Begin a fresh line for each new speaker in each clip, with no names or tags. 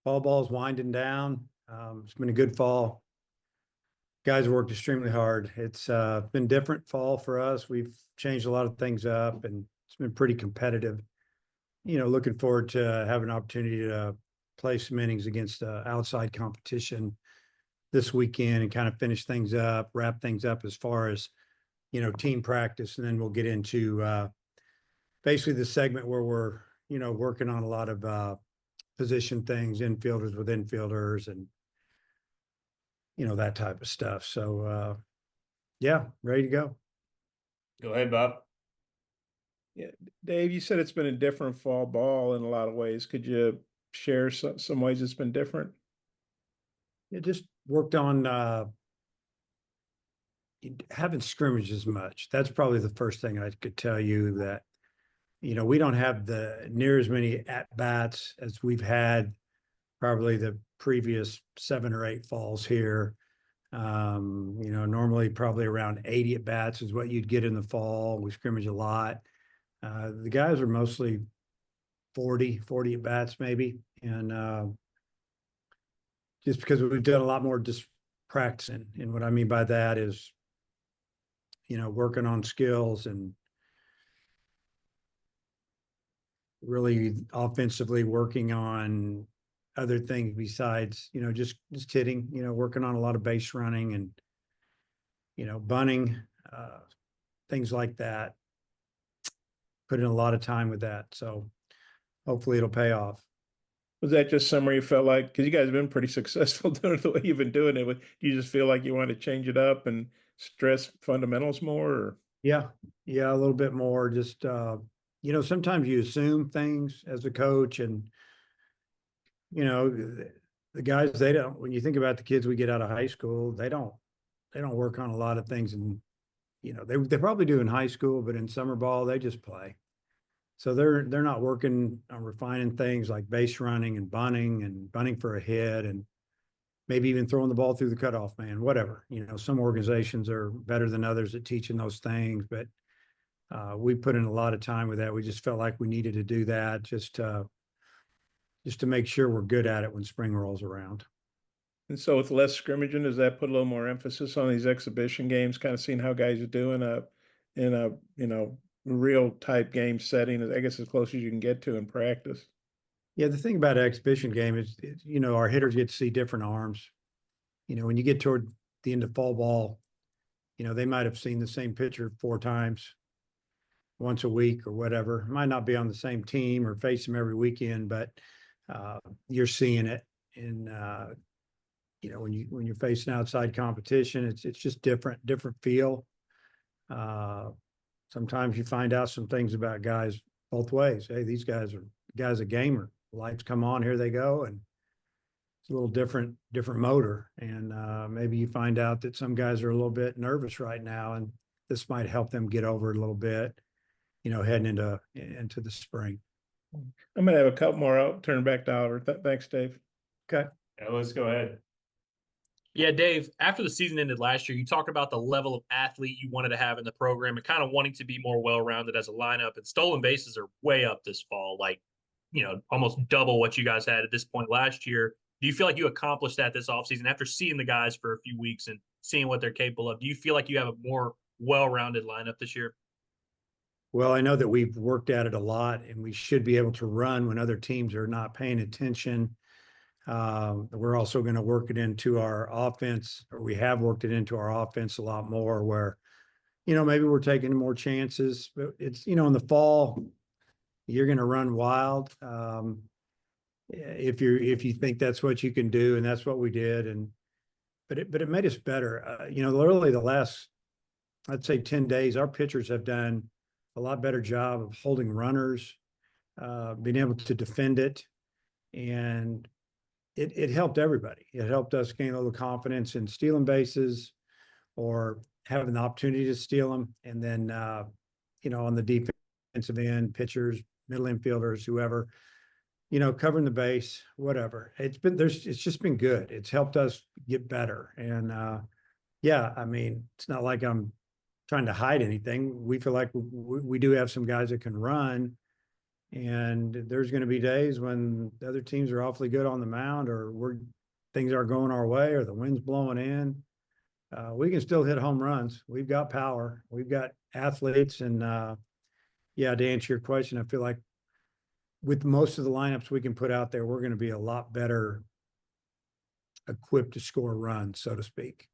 Fall ball's winding down. It's been a good fall. Guys worked extremely hard. It's been different fall for us. We've changed a lot of things up, and it's been pretty competitive. Looking forward to having an opportunity to play some innings against outside competition this weekend and kind of finish things up, wrap things up as far as team practice, and then we'll get into basically the segment where we're working on a lot of position things, infielders with infielders, and that type of stuff. So yeah, ready to go.
Go ahead, Bob.
Yeah, Dave, you said it's been a different fall ball in a lot of ways. Could you share some ways it's been different?
It just worked on having scrimmages much. That's probably the first thing I could tell you, that we don't have the near as many at bats as we've had probably the previous 7 or 8 falls here. Normally probably around 80 at bats is what you'd get in the fall. We scrimmage a lot. The guys are mostly 40 at bats maybe. And just because we've done a lot more just practicing. And what I mean by that is, working on skills and really offensively working on other things besides, just hitting, working on a lot of base running and, bunting, things like that. Put in a lot of time with that. So hopefully it'll pay off.
Was that just somewhere you felt like, because you guys have been pretty successful doing it the way you've been doing it, do you just feel like you want to change it up and stress fundamentals more? Or?
Yeah, a little bit more. Just, sometimes you assume things as a coach, and, the guys, they don't, when you think about the kids we get out of high school, they don't work on a lot of things. And, they probably do in high school, but in summer ball, they just play. So they're not working on refining things like base running and bunting for a hit, and maybe even throwing the ball through the cutoff man, whatever. Some organizations are better than others at teaching those things, but we put in a lot of time with that. We just felt like we needed to do that just to make sure we're good at it when spring rolls around.
And so with less scrimmaging, does that put a little more emphasis on these exhibition games, kind of seeing how guys are doing in a real type game setting, I guess as close as you can get to in practice?
Yeah, the thing about an exhibition game is, our hitters get to see different arms. When you get toward the end of fall ball, they might have seen the same pitcher 4 times, once a week or whatever. Might not be on the same team or face them every weekend, but you're seeing it. And when you're facing outside competition, it's just different feel. Sometimes you find out some things about guys both ways. Hey, these guys a gamer. Lights come on, here they go, and it's a little different motor. And maybe you find out that some guys are a little bit nervous right now, and this might help them get over it a little bit, heading into the spring.
I'm gonna have a couple more. I'll turn back to Oliver. Thanks, Dave.
Okay.
Yeah, let's go ahead.
Yeah, Dave, after the season ended last year, you talked about the level of athlete you wanted to have in the program and kind of wanting to be more well-rounded as a lineup. And stolen bases are way up this fall, like, almost double what you guys had at this point last year. Do you feel like you accomplished that this offseason after seeing the guys for a few weeks and seeing what they're capable of? Do you feel like you have a more well-rounded lineup this year?
Well, I know that we've worked at it a lot, and we should be able to run when other teams are not paying attention. We're also going to work it into our offense, or we have worked it into our offense a lot more, where, maybe we're taking more chances. But it's, in the fall, you're going to run wild. If you think that's what you can do, and that's what we did. But it made us better. Literally the last, I'd say 10 days, our pitchers have done a lot better job of holding runners, being able to defend it. And it helped everybody. It helped us gain a little confidence in stealing bases or having the opportunity to steal them. And then, on the defensive end, pitchers, middle infielders, whoever, covering the base, whatever. It's just been good. It's helped us get better. And yeah, I mean, it's not like I'm trying to hide anything. We feel like we do have some guys that can run, And there's going to be days when the other teams are awfully good on the mound, or things aren't going our way, or the wind's blowing in. We can still hit home runs. We've got power. We've got athletes. And yeah, to answer your question, I feel like with most of the lineups we can put out there, we're going to be a lot better equipped to score runs, so to speak.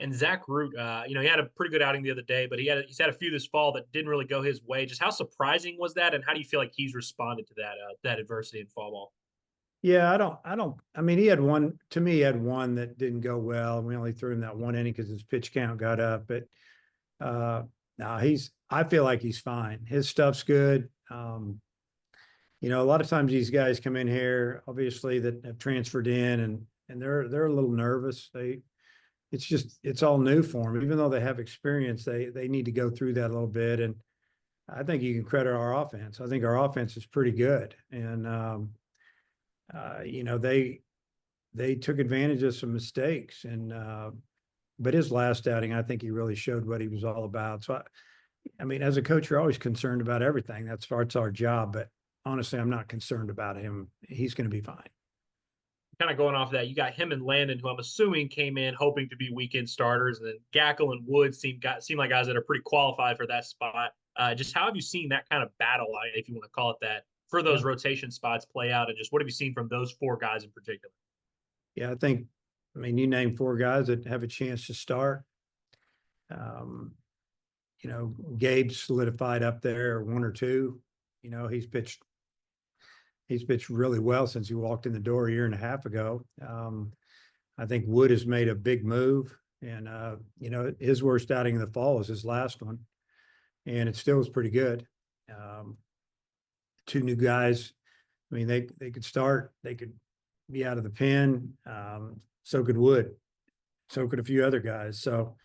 And Zach Root, he had a pretty good outing the other day, but he's had a few this fall that didn't really go his way. Just how surprising was that, and how do you feel like he's responded to that adversity in fall ball?
Yeah, I mean, he had one that didn't go well. We only threw him that one inning because his pitch count got up. But no, I feel like he's fine. His stuff's good. A lot of times these guys come in here, obviously, that have transferred in, and they're a little nervous. It's all new for them. Even though they have experience, they need to go through that a little bit. And I think you can credit our offense. I think our offense is pretty good. And they took advantage of some mistakes. And but his last outing, I think he really showed what he was all about. So I mean, as a coach, you're always concerned about everything. It's our job. But honestly, I'm not concerned about him. He's going to be fine.
Kind of going off that, you got him and Landon, who I'm assuming came in hoping to be weekend starters, and then Gackle and Wood seem like guys that are pretty qualified for that spot. Just how have you seen that kind of battle, if you want to call it that, for those rotation spots play out, and just what have you seen from those four guys in particular?
Yeah, I mean, you name four guys that have a chance to start. Gabe's solidified up there, one or two. He's pitched really well since he walked in the door a year and a half ago. I think Wood has made a big move, and his worst outing in the fall was his last one, and it still was pretty good. Two new guys. I mean, they could start. They could be out of the pen. So could Wood. So could a few other guys. So,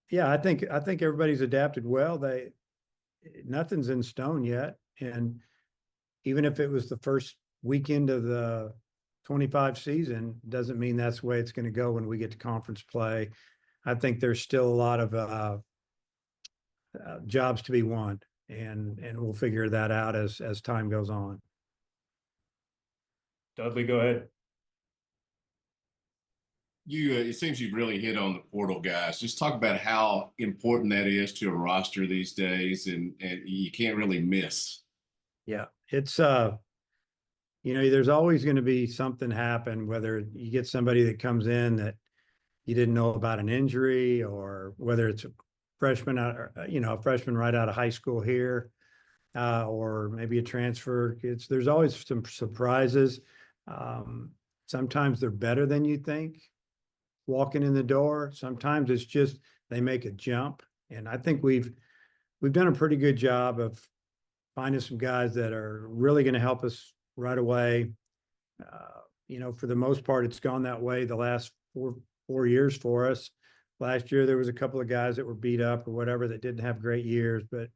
yeah, I think everybody's adapted well. Nothing's in stone yet, and even if it was the first weekend of the 25 season, doesn't mean that's the way it's going to go when we get to conference play. I think there's still a lot of jobs to be won, and we'll figure that out as time goes on.
Dudley, go ahead.
It seems you've really hit on the portal guys. Just talk about how important that is to a roster these days, and you can't really miss.
Yeah, it's there's always going to be something happen, whether you get somebody that comes in that you didn't know about an injury, or whether it's a freshman a freshman right out of high school here, or maybe a transfer. There's always some surprises. Sometimes they're better than you think walking in the door. Sometimes it's just they make a jump, and I think we've done a pretty good job of finding some guys that are really going to help us right away. For the most part, it's gone that way the last four years for us. Last year, there was a couple of guys that were beat up or whatever that didn't have great years, but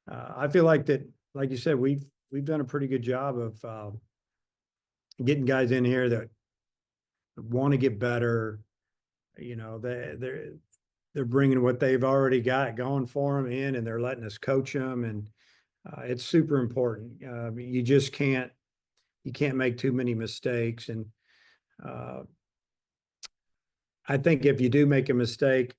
I feel like that, like you said, we've done a pretty good job of getting guys in here that want to get better. They're bringing what they've already got going for them in, and they're letting us coach them, and it's super important. You just can't make too many mistakes, and I think if you do make a mistake,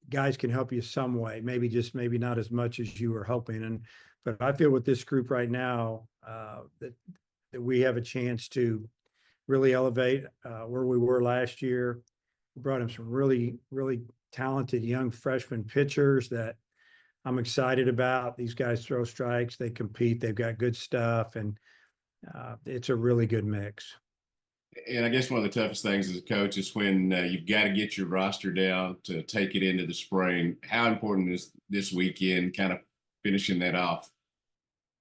guys can help you some way. Maybe not as much as you were hoping, but I feel with this group right now that we have a chance to really elevate where we were last year. We brought in some really, really talented young freshman pitchers that I'm excited about. These guys throw strikes, they compete, they've got good stuff, and it's a really good mix.
And I guess one of the toughest things as a coach is when you've got to get your roster down to take it into the spring. How important is this weekend kind of finishing that off?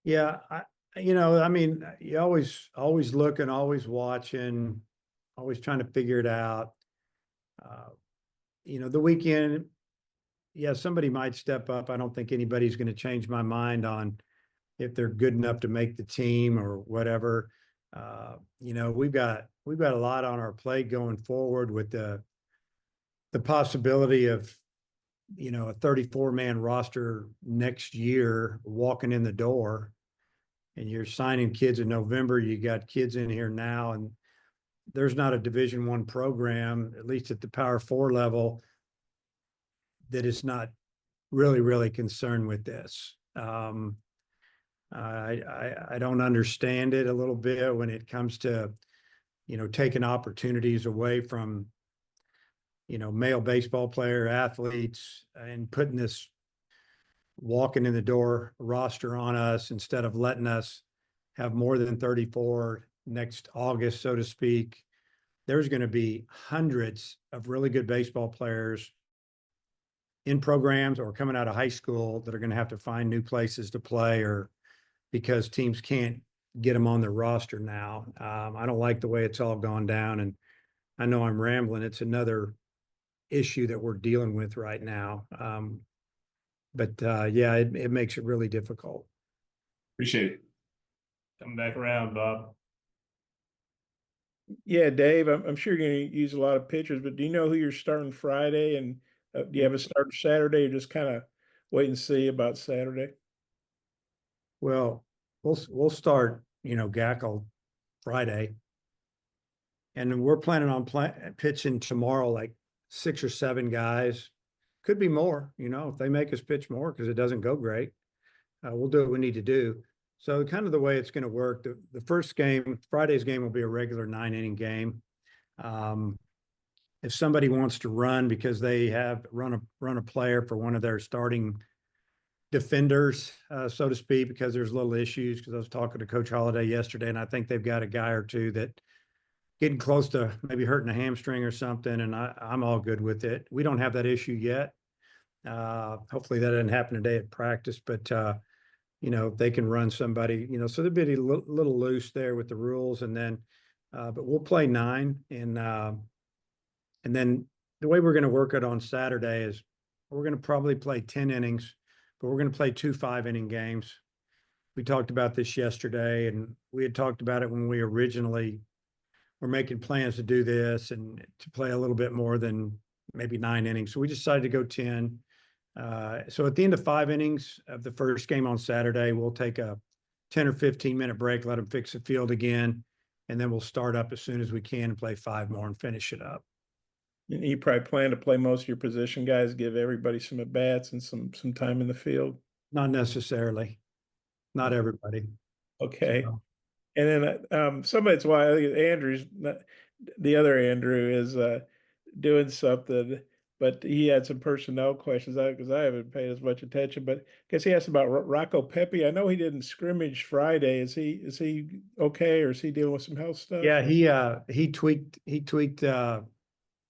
Yeah, I mean, you always looking, always watching, always trying to figure it out. The weekend, yeah, somebody might step up. I don't think anybody's going to change my mind on if they're good enough to make the team or whatever. We've got a lot on our plate going forward with the possibility of a 34-man roster next year walking in the door, and you're signing kids in November. You got kids in here now, and there's not a Division I program, at least at the Power 4 level, that is not really, really concerned with this. I don't understand it a little bit when it comes to, taking opportunities away from, male baseball player athletes and putting this walking in the door roster on us instead of letting us have more than 34 next August, so to speak. There's going to be hundreds of really good baseball players in programs or coming out of high school that are going to have to find new places to play, or because teams can't get them on their roster now. I don't like the way it's all gone down, and I know I'm rambling. It's another issue that we're dealing with right now. But yeah, it makes it really difficult.
Appreciate it.
Come back around, Bob.
Yeah, Dave, I'm sure you're going to use a lot of pitchers, but do you know who you're starting Friday? And do you have a starter Saturday, or just kind of wait and see about Saturday?
Well, we'll start, Gackle Friday, and we're planning on pitching tomorrow, like 6 or 7 guys. Could be more, if they make us pitch more because it doesn't go great. We'll do what we need to do. So kind of the way it's going to work, the first game, Friday's game, will be a regular 9-inning game. If somebody wants to run because they have run a player for one of their starting defenders, so to speak, because there's little issues, because I was talking to Coach Holliday yesterday, and I think they've got a guy or two that getting close to maybe hurting a hamstring or something, and I'm all good with it. We don't have that issue yet. Hopefully that doesn't happen today at practice, but they can run somebody, so they'll be a little loose there with the rules, and then, but we'll play 9, and then the way we're going to work it on Saturday is we're going to probably play 10 innings, but we're going to play 2 5-inning games. We talked about this yesterday, and we had talked about it when we originally were making plans to do this and to play a little bit more than maybe 9 innings. So we decided to go 10. So at the end of 5 innings of the first game on Saturday, we'll take a 10 or 15-minute break, let them fix the field again, and then we'll start up as soon as we can and play 5 more and finish it up.
You probably plan to play most of your position guys, give everybody some at bats and some time in the field.
Not necessarily. Not everybody.
Okay.
So,
And then somebody's why I think Andrew's the other Andrew is doing something, but he had some personnel questions because I haven't paid as much attention. But I guess he asked about Rocco Pepe. I know he didn't scrimmage Friday. Is he okay, or is he dealing with some health stuff?
yeah, he tweaked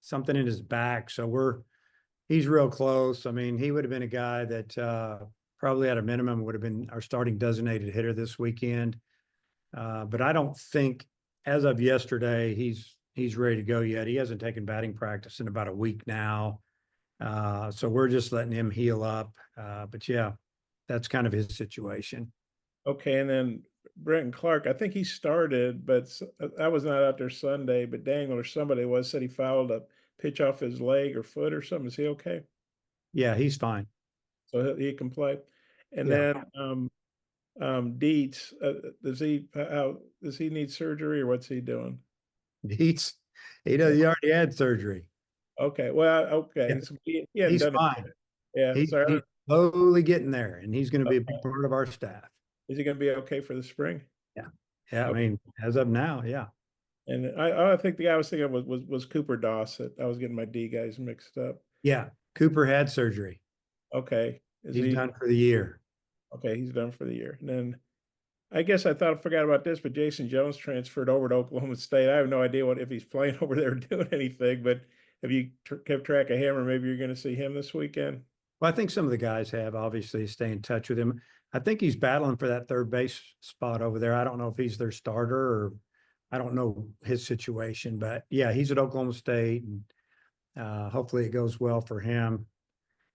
something in his back. So he's real close. I mean, he would have been a guy that probably at a minimum would have been our starting designated hitter this weekend. But I don't think, as of yesterday, he's ready to go yet. He hasn't taken batting practice in about a week now. So we're just letting him heal up. But yeah, that's kind of his situation.
Okay, and then Brenton Clark, I think he started, but I was not out there Sunday, but Dangle or somebody said he fouled a pitch off his leg or foot or something. Is he okay?
Yeah, he's fine.
So he can play. And
Yeah.
then Dietz, does he need surgery, or what's he doing?
He already had surgery.
Okay, well, okay.
Yeah.
So he hadn't
He's
done
fine.
it. Yeah,
He's
sorry.
slowly getting there, and he's going to be a
Okay.
big part of our staff.
Is he going to be okay for the spring?
Yeah. Yeah. I
Okay.
mean, as of now, yeah.
And I think the guy I was thinking of was Cooper Dossett. I was getting my D guys mixed up.
Yeah. Cooper had surgery.
Okay.
He's done for the year.
Okay, he's done for the year. And then I guess I forgot about this, but Jason Jones transferred over to Oklahoma State. I have no idea if he's playing over there doing anything, but have you kept track of him, or maybe you're going to see him this weekend?
Well, I think some of the guys have obviously stay in touch with him. I think he's battling for that third base spot over there. I don't know if he's their starter, or I don't know his situation, but yeah, he's at Oklahoma State, and hopefully it goes well for him,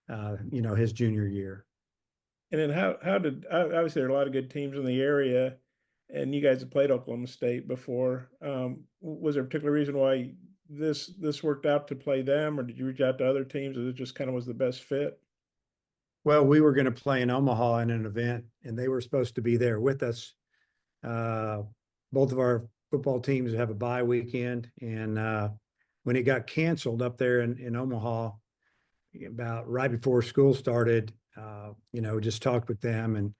his junior year.
And then how did obviously there are a lot of good teams in the area, and you guys have played Oklahoma State before. Was there a particular reason why this worked out to play them, or did you reach out to other teams, or it just kind of was the best fit?
Well, we were going to play in Omaha in an event, and they were supposed to be there with us. Both of our football teams have a bye weekend, and when it got canceled up there in Omaha, about right before school started, just talked with them, and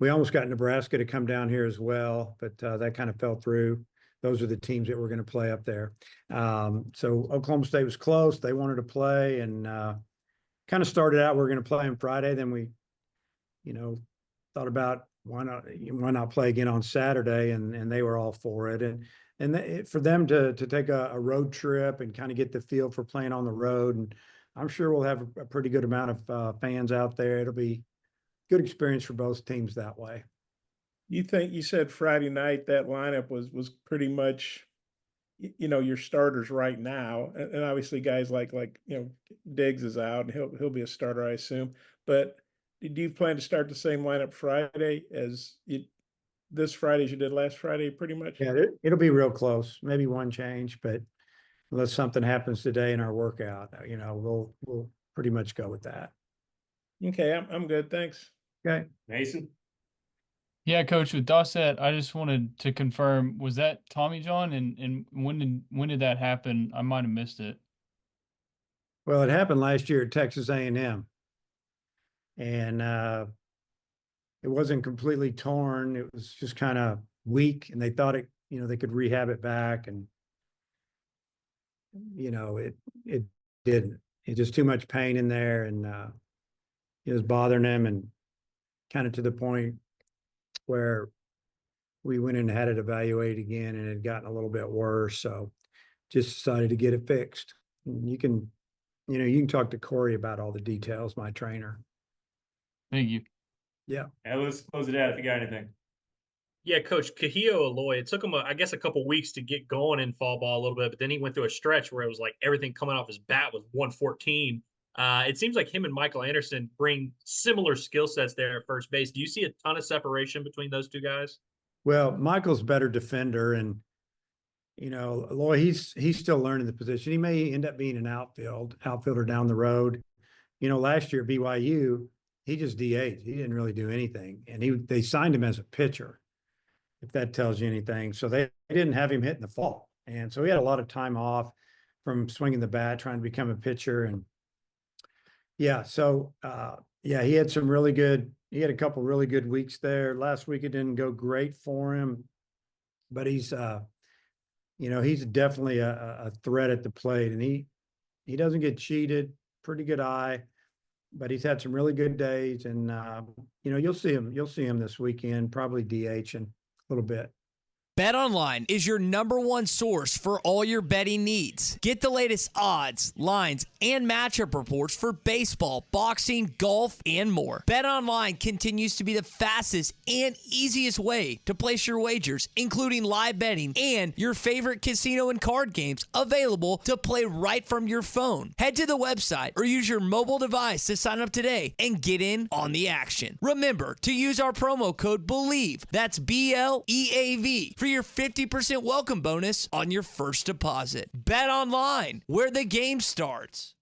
we almost got Nebraska to come down here as well, but that kind of fell through. Those are the teams that were going to play up there. So Oklahoma State was close. They wanted to play, and kind of started out, we're going to play on Friday. Then we, thought about why not play again on Saturday, and they were all for it. And for them to take a road trip and kind of get the feel for playing on the road, and I'm sure we'll have a pretty good amount of fans out there. It'll be good experience for both teams that way.
You said Friday night that lineup was pretty much, your starters right now, and obviously guys like Diggs is out, and he'll be a starter, I assume. But do you plan to start the same lineup Friday as this Friday as you did last Friday, pretty much?
Yeah, it'll be real close. Maybe one change, but unless something happens today in our workout, we'll pretty much go with that.
Okay, I'm good. Thanks.
Okay.
Mason?
Yeah, Coach, with Dossett, I just wanted to confirm, was that Tommy John, and when did that happen? I might have missed it.
Well, it happened last year at Texas A&M, and it wasn't completely torn. It was just kind of weak, and they thought they could rehab it back, and it didn't. It's just too much pain in there, and it was bothering him, and kind of to the point where we went in and had it evaluated again, and it had gotten a little bit worse. So just decided to get it fixed. And you can talk to Corey about all the details, my trainer.
Thank you.
Yeah.
Yeah, let's close it out if you got anything.
Yeah, Coach Kahio Aloy, it took him, I guess, a couple weeks to get going in fall ball a little bit, but then he went through a stretch where it was like everything coming off his bat was 114. It seems like him and Michael Anderson bring similar skill sets there at first base. Do you see a ton of separation between those two guys?
Well, Michael's better defender, and Aloy, he's still learning the position. He may end up being an outfielder down the road. Last year at BYU, he just DH'd. He didn't really do anything, and they signed him as a pitcher, if that tells you anything. So they didn't have him hit in the fall, and so he had a lot of time off from swinging the bat, trying to become a pitcher. And yeah, so he had he had a couple really good weeks there. Last week it didn't go great for him, but he's he's definitely a threat at the plate, and he doesn't get cheated. Pretty good eye, but he's had some really good days, and you'll see him this weekend, probably DHing a little bit.
BetOnline is your #1 source for all your betting needs. Get the latest odds, lines, and matchup reports for baseball, boxing, golf, and more. BetOnline continues to be the fastest and easiest way to place your wagers, including live betting and your favorite casino and card games available to play right from your phone. Head to the website or use your mobile device to sign up today and get in on the action. Remember to use our promo code BELIEVE, that's BLEAV, for your 50% welcome bonus on your first deposit. Bet online, where the game starts.